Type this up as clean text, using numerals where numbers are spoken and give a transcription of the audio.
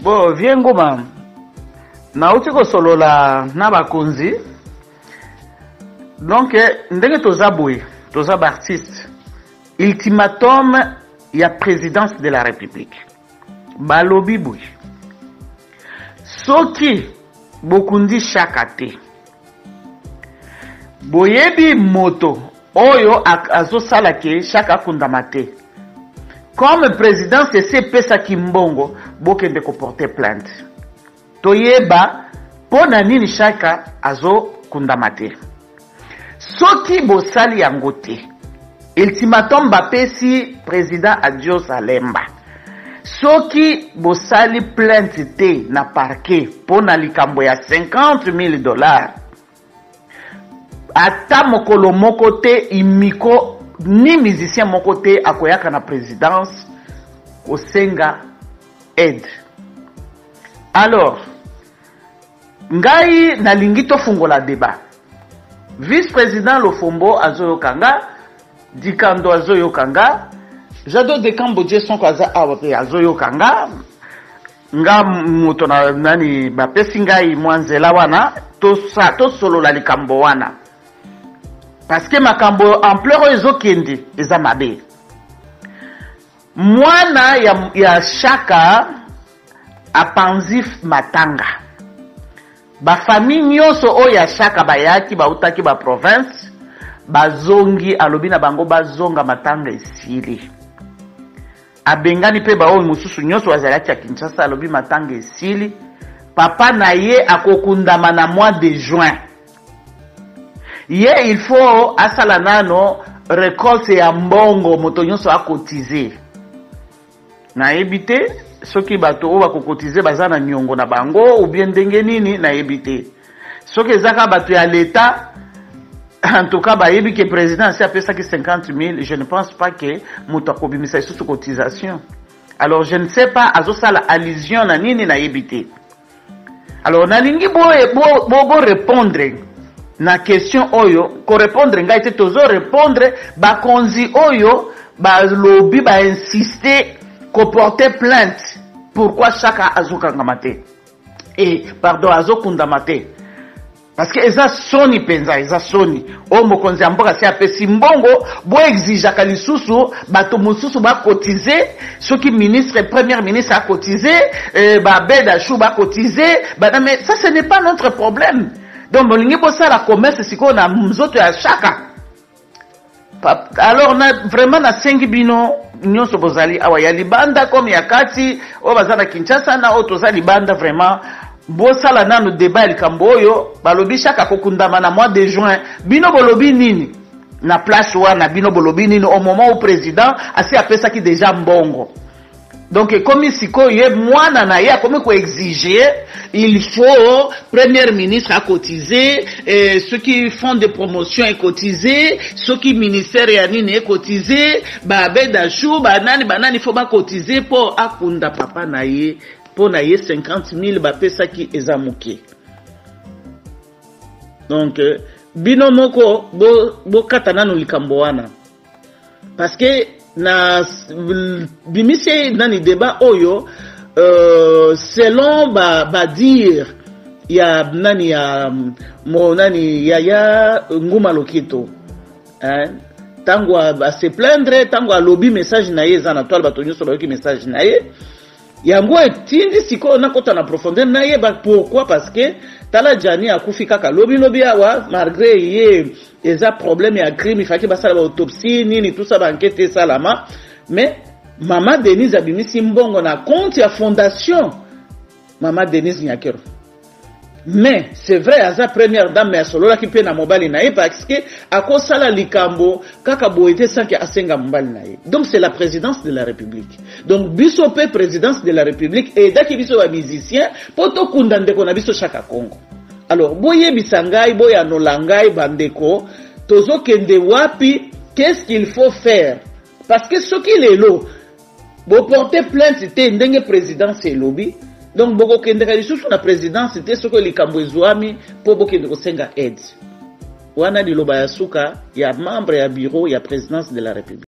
Bon, viens ngoma. Nauti ko solola na bakonzi. Donc, ndenge toza boy, toza artiste. Ultimatum ya présidence de la République. Balobi boy. Soki bokundi chakate. Boyebi moto oyo azo salake chaka kundamate. Comme président c'est pesa kimbongo bokende ko porter plainte. Toyeba pona nini chaka azo kundamate. Soki bosali yango te. Ultimatum bapesi président Adios Alemba. Soki bosali plainte te na parquet pona likambo ya $50,000. Ata mokolo moko te imiko ni musicien moko te akoyaka na présidence kosenga aide. Alors, ngai nalingi tofungola débat. Vice-président Lofombo azoyokanga, Dikando azoyokanga, Jado de Cambodge son kwaza awape azoyokanga, nga moto na nani bapesi ngai mwanzela wana, to solo la likambo wana. Parce que makambo ampleur ezokende eza mabe. Mwana ya Chaka apanzif matanga. Ba famille nyonso o ya Chaka bayaki bautaki ba province bazongi alobi na bango bazonga matanga esili. Abengani pe ba o mususu nyonso wazalaki ya Kinshasa alobi matanga esili. Papa na ye akokundama na mois de juin. Ye il faut asala nano récolte ya mbongo moto nyonso a cotiser. Na ebite soki bato o bakokotize baza na nyongo na bango ou bien ndenge nini na ebite. Soki ezaka bato ya l'État en tout cas ba yebi que président si apesa ki 50,000, je ne pense pas que moto akobimisa sous cotisation. Alors je ne sais pas azosala allusion na nini na ebite. Alors nalingi bo répondre na question oyo ko répondre ngai te tozo répondre ba konzi oyo ba lobby ba insister ko porter plainte pourquoi chaka azokangamate et pardon azokundamate parce que eza soni penza eza soni o mokonzi amboka si apesi mbongo bo exige ka lisusu bato mususu ba cotiser soki ministre premier ministre a cotiser ba beda chou ba cotiser ba mais ça ce n'est pas notre problème. Donc bolingi bosa la commerce siko na mzoto ya Chaka. Alors na vraiment na sengi bino nyonso bozali awa ya libanda comme ya kati o bazana Kinshasa na otoza libanda vraiment bosala nanu débat likambo oyo balobi Chaka kokundama na mois de juin bino bolobi nini na place wana bino bolobi nini au moment où président asi apesa ki déjà mbongo. Donc comme siko ye mwana na ya comme ko exiger il faut premier ministre à cotiser ceux qui font des promotions à cotiser ceux qui ministère ya nini cotiser ba beda chou banani faut ba cotiser pour akunda papa na ye pour na ye 50,000 ba pesa ki ezamuke. Donc bino moko bo katana no likambo wana parce que na bimise nani débat oyo selon ba dire ya nani ya mo nani ya nguma lokito tango ba se plaindre tango a lobby message na ye za na toile bato nyoso ba ki message na ye yango etindi siko na kota na profondeur na ye ba pourquoi parce que tala jani akufika ka lobby awa malgré ye eza problème ya crime il faki basala ba autopsie nini tout ça ba enquête salama mais Maman Denise abimisi mbongo na compte ya fondation Maman Denise Nyakero. Mais c'est vrai aza première dame ya solola ki pe na mobali na ye parce que akosala likambo kaka boete sanki asenga mobali na ye. Donc c'est la présidence de la République. Donc biso pe présidence de la République et daki biso ba musicien poto kunda ndeko na biso Chaka Congo. Alors boye bisangai boya nolangai bandeko tozo kende wapi qu'est-ce qu'il faut faire parce que ce qu'il est là bo porter plainte te ndenge présidence et lobby. Donc boko kende ka lisusu na présidence te soko likambo ezwami po bokende ko senga aide. Wana liloba ya suka ya membre ya bureau ya présidence de la République.